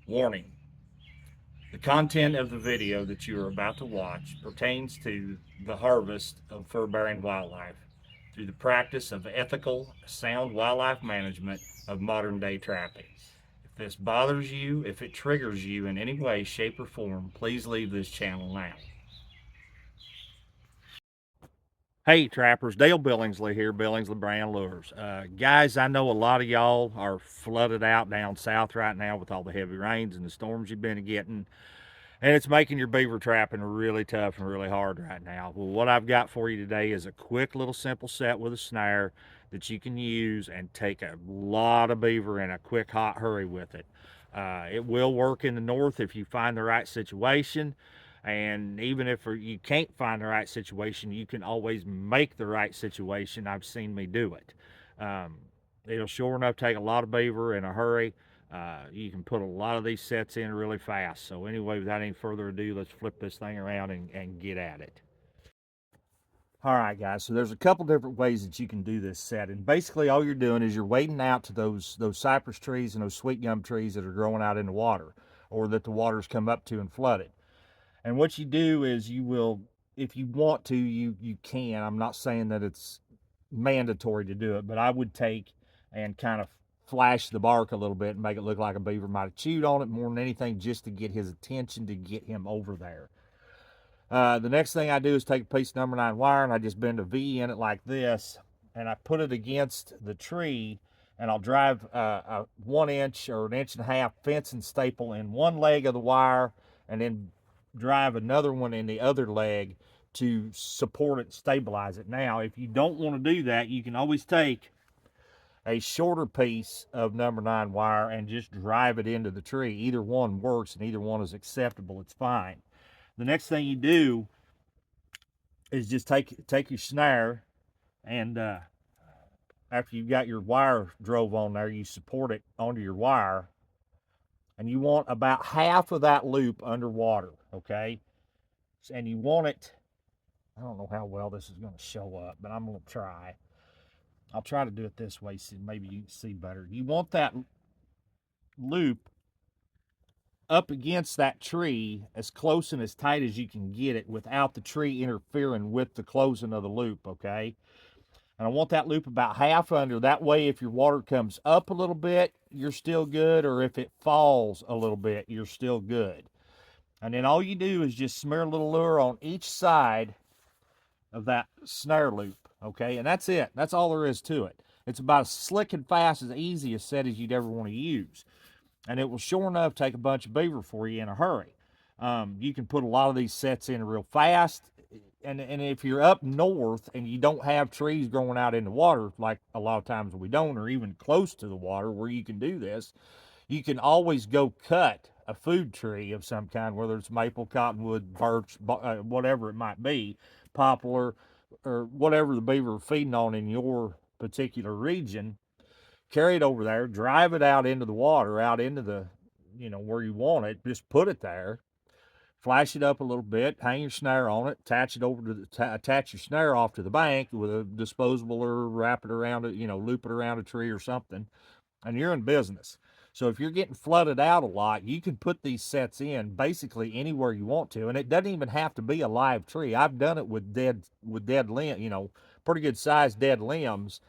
Warning: the content of the video that you are about to watch pertains to the harvest of fur-bearing wildlife through the practice of ethical, sound wildlife management of modern-day trapping. If this bothers you, if it triggers you in any way, shape, or form, please leave this channel now. Hey trappers, Dale Billingsley here, Billingsley Brand Lures. Guys, I know a lot of y'all are flooded out down south right now with all the heavy rains and the storms you've been getting, and it's making your beaver trapping really tough and really hard right now. Well, what I've got for you today is a quick little simple set with a snare that you can use and take a lot of beaver in a quick hot hurry with it. It will work in the north if you find the right situation. And even if you can't find the right situation, you can always make the right situation. I've seen me do it. Um, It'll sure enough take a lot of beaver in a hurry. You can put a lot of these sets in really fast. So anyway, without any further ado, let's flip this thing around and get at it. All right, guys. So there's a couple different ways that you can do this set, and basically all you're doing is you're wading out to those cypress trees and those sweet gum trees that are growing out in the water, or that the water's come up to and flooded. And what you do is you will, if you want to, you can. I'm not saying that it's mandatory to do it, but I would take and kind of flash the bark a little bit and make it look like a beaver might have chewed on it more than anything, just to get his attention, to get him over there. The next thing I do is take a piece of number 9 wire and I just bend a V in it like this, and I put it against the tree, and I'll drive a 1 inch or 1.5 inch fence and staple in one leg of the wire, and then drive another one in the other leg to support it and stabilize it. Now, if you don't want to do that, you can always take a shorter piece of number 9 wire and just drive it into the tree. Either one works and either one is acceptable. It's fine. The next thing you do is just take your snare, and after you've got your wire drove on there, you support it onto your wire, and you want about half of that loop underwater, okay? And you want it, I don't know how well this is going to show up, but I'm going to try. I'll try to do it this way so maybe you can see better. You want that loop up against that tree as close and as tight as you can get it without the tree interfering with the closing of the loop, okay? And I want that loop about half under. That way, if your water comes up a little bit, you're still good, or if it falls a little bit, you're still good. And then all you do is just smear a little lure on each side of that snare loop, okay? And that's it. That's all there is to it. It's about as slick and fast, as easy a set as you'd ever want to use. And it will sure enough take a bunch of beaver for you in a hurry. You can put a lot of these sets in real fast. And if you're up north and you don't have trees growing out in the water, like a lot of times we don't, or even close to the water where you can do this, you can always go cut a food tree of some kind, whether it's maple, cottonwood, birch, whatever it might be, poplar, or whatever the beaver are feeding on in your particular region. Carry it over there, drive it out into the water, out into the, where you want it. Just put it there, flash it up a little bit, hang your snare on it, attach it over to attach your snare off to the bank with a disposable, or wrap it around it, loop it around a tree or something, and you're in business. So if you're getting flooded out a lot, you can put these sets in basically anywhere you want to, and it doesn't even have to be a live tree. I've done it with dead limb, pretty good sized dead limbs.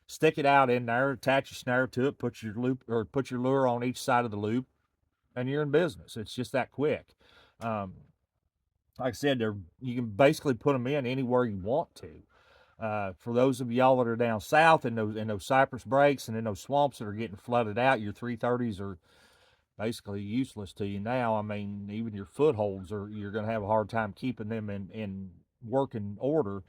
Stick it out in there, attach your snare to it, put your loop, or put your lure on each side of the loop, and you're in business. It's just that quick. Um, like I said, you can basically put them in anywhere you want to. For those of y'all that are down south in those cypress breaks and in those swamps that are getting flooded out, your 330s are basically useless to you now. I mean, even your footholds you're going to have a hard time keeping them in working order.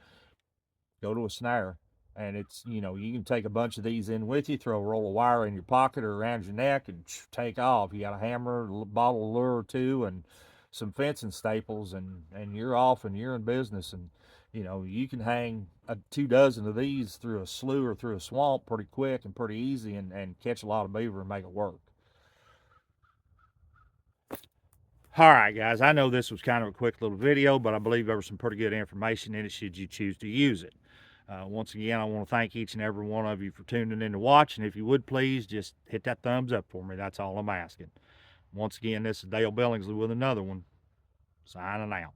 Go to a snare. And it's, you can take a bunch of these in with you, throw a roll of wire in your pocket or around your neck, and take off. You got a hammer, a bottle of lure or two, and some fencing staples, and you're off and you're in business. And, you can hang 2 dozen of these through a slough or through a swamp pretty quick and pretty easy, and catch a lot of beaver and make it work. All right, guys, I know this was kind of a quick little video, but I believe there was some pretty good information in it should you choose to use it. Once again, I want to thank each and every one of you for tuning in to watch, and if you would please just hit that thumbs up for me. That's all I'm asking. Once again, this is Dale Billingsley with another one. Signing out.